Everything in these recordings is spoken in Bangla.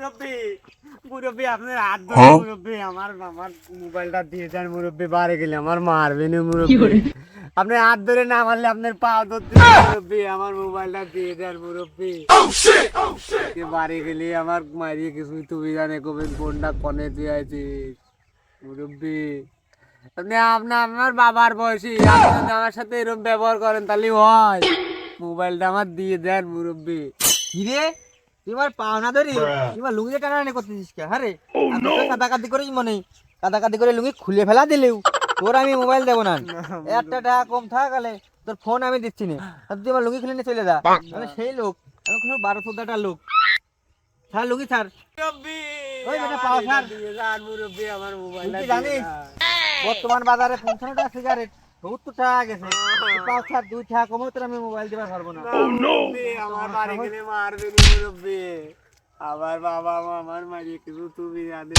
মুরব্বি মুরব্বি আপনার হাত ধরে মুরব্বি আমার আমার মোবাইলটা দিয়ে যান মুরব্বি বাড়ি গেলে আমার মারবে না মুরব্বি আপনি হাত ধরে না মারলে আপনার পা ধরতে মুরব্বি আমার মোবাইলটা দিয়ে যান মুরব্বি বাড়ি গেলে আমার মারিয়ে কিছু তুমি জানে কবে ফোনটা কনে দিয়ে আছিস মুরব্বি আপনি আপনার বাবার বয়সী আপনি যদি আমার সাথে এরকম ব্যবহার করেন তাহলে হয় মোবাইলটা আমার দিয়ে দেন মুরব্বি কিরে তুই আমার পাওনা ধরি তুই আমার লুঙ্গি টানাটানি করতেছিস কে? আরে কাদাকাদি করিস মনে কাদাকাদি করে লুঙ্গি খুলে ফেলা দিলেও তোর আমি মোবাইল দেবো না। একটা টাকা কম থাকালে তোর ফোন আমি দিচ্ছি না, আর তুই আমার লুঙ্গি খুলে নিয়ে চলে যা। আমি সেই লোক, আমি কোনো 12-14টা লোক। ছাড় লুঙ্গি ছাড়। ওই বেটা পাওয়া ছাড়। মুরব্বি আমার মোবাইলটা তুই জানিস বর্তমান বাজারে 55 টাকা সিগারেট 70 টাকা গেছে। পাঁচ ছাড় 2 টাকা কমও তোর আমি মোবাইল দিবার পারবো না। আমার বাড়ি গেলে মারবে মুরব্বি আমার বাবা মা আমার মারিয়ে কিছু তুমি জানে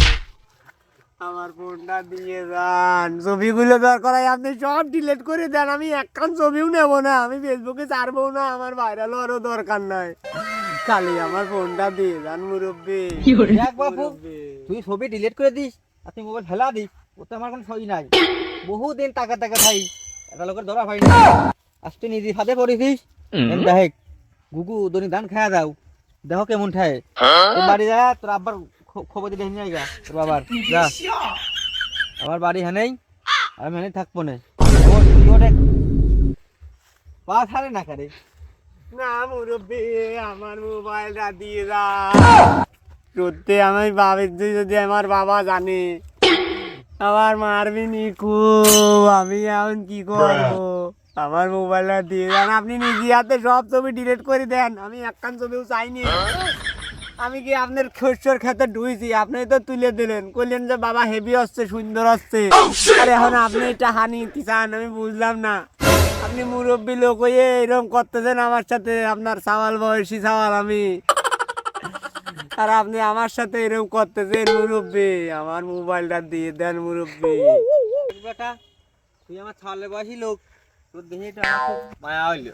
আমার ফোনটা দিয়ে যান ছবিগুলো দরকার হয় আপনি সব ডিলিট করে দেন আমি একখান ছবিও নেব না আমি ফেসবুকে ছাড়বো না আমার ভাইরাল হওয়ারও দরকার নাই খালি আমার ফোনটা দিয়ে যান মুরব্বি দেখ বাপু তুই ছবি ডিলিট করে দিস আর তুই মোবাইল ফেলা দিস ওতে আমার কোনো সই নাই। বহুদিন টাকা টাকা খাই একটা লোকের ধরা ভাই না আজ তুই নিজে ফাঁদে পড়েছিস। দেখ গুগু দনি ধান খায়া দাও দেখো কেমন ঠায় তোর বাড়ি যা তোর আব্বার খবর দিয়ে দেখে নিয়ে গা তোর বাবার যা আমার বাড়ি হ্যানেই আমি হ্যানে থাকবো না পা ছাড়ে না কারে না মুরব্বি আমার মোবাইলটা দিয়ে যান সত্যি আমি ভাবি যদি আমার বাবা জানে আমার মারবি নি খুব আমি এখন কি করবো আমার মোবাইলটা দিয়ে দেন আপনি নিজে হাতে সব ছবি ডিলিট করে দেন আমি একখান ছবিও চাইনি আমি কি আপনার শস্যর খেতে ঢুইছি আপনি তো তুলে দিলেন কইলেন যে বাবা হেভি হচ্ছে সুন্দর হচ্ছে আর এখন আপনি এটা হানি চান আমি বুঝলাম না আপনি মুরব্বী লোক হয়ে এরকম করতেছেন আমার সাথে আপনার সাওয়াল বয়সী সাওয়াল আমি আর আপনি আমার সাথে এরকম করতেছেন মুরব্বী আমার মোবাইলটা দিয়ে দেন মুরব্বী বেটা তুই আমার ছালে বয়সী লোক তোর দেখে এটা আমার খুব মায়া হইল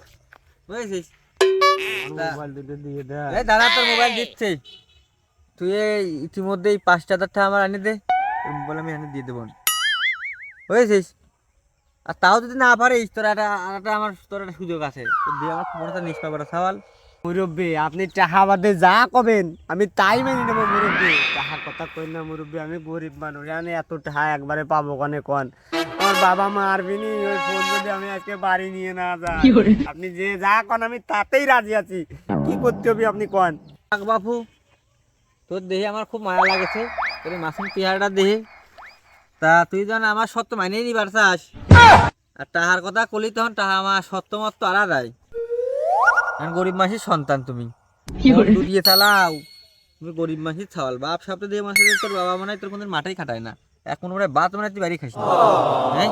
বুঝেছিস। মোবাইল দুটো দিয়ে দেন এই দাদা তোর মোবাইল দিচ্ছে তুই ইতিমধ্যে 5,000 টাকা আমার আনি দে তোর মোবাইল আমি এনে দিয়ে দেবো বুঝেছিস। আর তাও যদি না পারিস তোর একটা আমার তোর একটা সুযোগ আছে তোর দিয়ে আমার মনটা নিষ্পাবার সওয়াল মুরব্বী আপনি টাকা বাদে যা কবেন আমি তাই মেনে নেবো মুরব্বী টাকার কথা কই না মুরব্বী আমি গরিব মানুষ আমি এত টাকা একবারে পাবো কনে কন আমার বাবা মা আরবিনি ওই ফোন যদি আমি আজকে বাড়ি নিয়ে না যাই আপনি যে যা কন আমি তাতেই রাজি আছি কি করতে হবে আপনি কন বাপু তোর দেহে আমার খুব মায়া লাগেছে তোর মাসুম চেহারাটা দেহে তা তুই যেন আমার সত্য মাইনেই নিবার চাস আর টাহার কথা কলি তখন টাহা আমার সত্য মত আলাদাই গরিব মাসির সন্তান তুমি দিয়ে চালাও তুমি গরিব মাসির ছাওয়াল বাপ সপ্তাহ দিয়ে মাসে তোর বাবা মনে হয় তোর কোনো মাঠেই খাটায় না এখন ওরা বাত মনে হয় তুই বাড়ি খাইস হ্যাঁ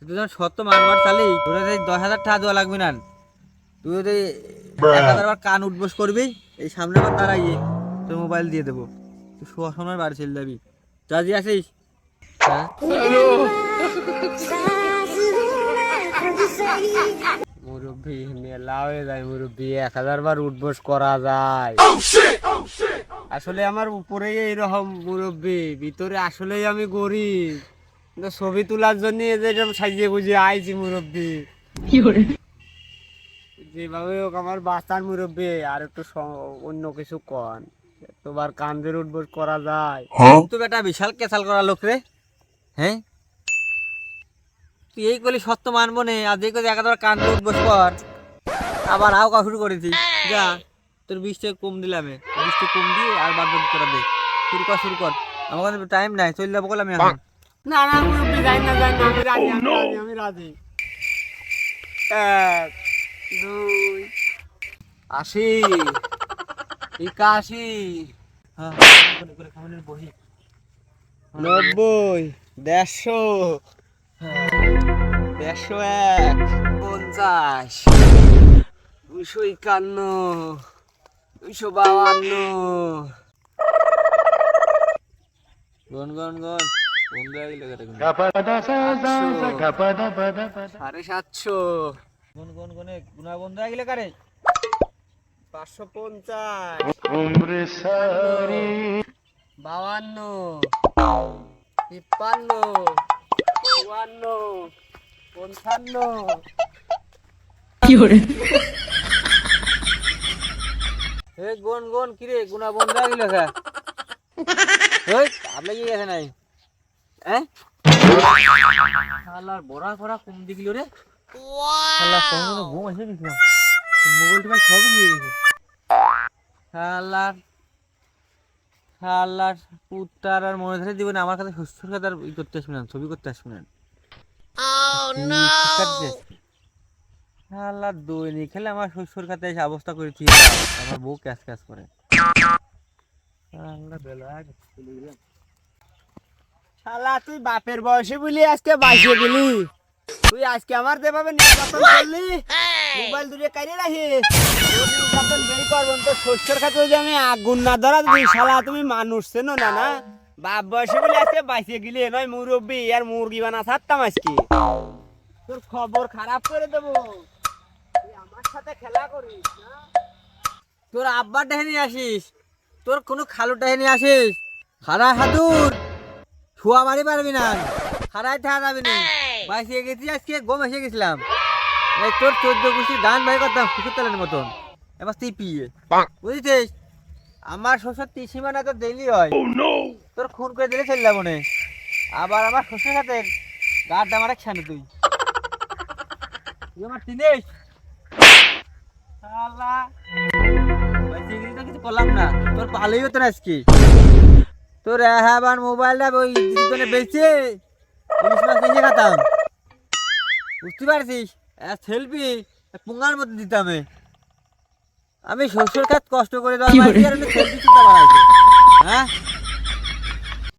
তুই যখন সত্য মানবার চালি তোর 10,000 টাকা দেওয়া লাগবে না তুই যদি 1,000 বার কান উঠবোস করবি এই সামনে আবার দাঁড়াইয়ে তোর মোবাইল দিয়ে দেবো তুই শোয়া সময় বাড়ি চলে যাবি রাজি আসিস হ্যাঁ মুরব্বী মেলা হয়ে যায় মুরব্বী 1,000 বার উঠবোস করা যায় আসলে আমার উপরেই এইরকম মুরব্বী ভিতরে আসলেই আমি গরিব কিন্তু ছবি তোলার জন্য এরকম সাজিয়ে গুজিয়ে আইছি মুরব্বী যেভাবে হোক আমার বাঁচার মুরব্বী আর একটু অন্য কিছু কন এতবার কান্দের উঠবোস করা যায় তো বেটা বিশাল কেসাল করা লোক রে হ্যাঁ তুই এই করলি সত্য মানবো নে আর যে করে 1,000 কান উঠবোস কর আবার আও কা শুরু করেছি যা তোর 20 টাকা কম দিলাম 20 টাকা কম দিয়ে আর বাদ বাদ করে দে শুরু কর আমার কাছে টাইম নাই চলে যাবো বলে আমি এখন না না মুরব্বী যাই না আমি রাজি আমি রাজি 1 2 80 81 হ্যাঁ করে খাওয়ানোর বহি 90 150 101 50 251 252 গন বন্ধ হয়ে গেল কেটে 750 গনে গুনা বন্ধ হয়ে গেলে কারে 550, 52, 53, 54, 55। এই গুন গুন কি রে গুনা বন্ধ হয়ে গেল খা ওই আপনি কি গেছে নাই হ্যাঁ শালার বড়া বড়া কম দিগলো রে শালা কোন ঘুম আসে নিছিলাম মোবাইল টোবাইল সবই নিয়ে গেছে শালার শালার পুত্তার আর মনে ধরে দিবেন আমার কাছে শ্বশুর কাছে আর ই করতে আসবে না ছবি করতে আসবে না শালার দৈনিক খেলে আমার শ্বশুর কাছে এসে অবস্থা করেছি আমার বউ ক্যাশ ক্যাশ করে শালা বেলা চলে গেলাম শালা তুই বাপের বয়সে বলি আজকে বাঁচিয়ে গেলি তুই আজকে আমার যেভাবে নির্যাতন করলি মোবাইল দূরে কাইরে রাখি তোর নির্যাতন বের করবো তো শস্যের খাতে যদি আমি আগুন না ধরা দিই শালা তুমি মানুষ চেনো না না বাপ বয়সে বলি আজকে বাঁচিয়ে গেলি নয় মুরব্বী আর মুরগি বানা ছাড়তাম আজকে তোর খবর খারাপ করে দেবো তুই আমার সাথে খেলা করিস না তোর আব্বার ডাহে আসিস তোর কোনো খালু ডাহে আসিস খারা হাদুর ছুয়া মারি পারবি না খারাই থাকা যাবি না বাইসে গেছি আজকে গম এসে গেছিলাম এই তোর 14 গুছির গান বাই করতাম কুকুর তালের মতন এবার তুই পিয়ে বুঝেছিস আমার শ্বশুর সীমানা তো ডেইলি হয় তোর খুন করে দিলে চলে যাবো না আবার আমার শ্বশুর সাথে গাড় আমার একসানে তুই তুই আমার চিনিস শালা বাইসে গেছি তো কিছু করলাম না তোর ভালোই হতো না আজকে তোর হ্যাঁ মোবাইলটা ওই দিনে বেচে ইলিশ মাছ নিয়ে খাতাম বুঝতে পারছিস সেলফি পুঙ্গার মধ্যে দিতাম আমি শ্বশুর কাজ কষ্ট করে দেওয়া সেলফি চিন্তা বাড়াইছে